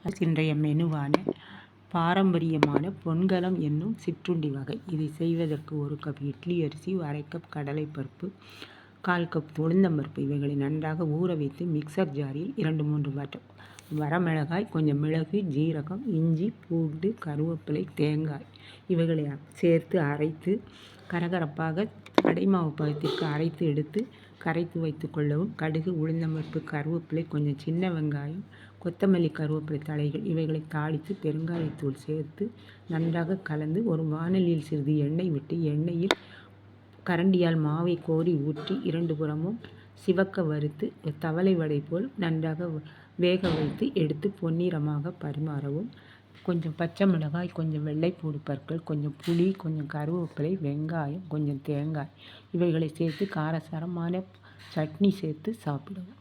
இன்றைய மெனுவான பாரம்பரியமான பொன்கலம் என்னும் சிற்றுண்டி வகை. இதை செய்வதற்கு 1 கப் இட்லி அரிசி, 1/2 கப் கடலைப்பருப்பு, 1/4 கப் உளுந்தம்பருப்பு இவைகளை நன்றாக ஊற வைத்து மிக்சர் ஜாரில் 2-3 வரமிளகாய், கொஞ்சம் மிளகு, ஜீரகம், இஞ்சி, பூண்டு, கருவேப்பிலை, தேங்காய் இவைகளை சேர்த்து அரைத்து கரகரப்பாக அடைமாவு பதத்திற்கு அரைத்து எடுத்து கரைத்து வைத்து கொள்ளவும். கடுகு, உளுந்தம்பருப்பு, கருவேப்பிலை, கொஞ்சம் சின்ன வெங்காயம், கொத்தமல்லி, கருவேப்பிலை தழைகள் இவைகளை தாளித்து பெருங்காயத்தூள் சேர்த்து நன்றாக கலந்து ஒரு வாணலியில் சிறிது எண்ணெய் விட்டு எண்ணெயில் கரண்டியால் மாவை கோரி ஊற்றி 2 புறமும் சிவக்க வறுத்து தவளை வடை போல் நன்றாக வேக வைத்து எடுத்து பொன்னிறமாக பரிமாறவும். கொஞ்சம் பச்சை மிளகாய், கொஞ்சம் வெள்ளைப்பூடு பற்கள், கொஞ்சம் புளி, கொஞ்சம் கருவேப்பிலை, வெங்காயம், கொஞ்சம் தேங்காய் இவைகளை சேர்த்து காரசாரமான சட்னி சேர்த்து சாப்பிடவும்.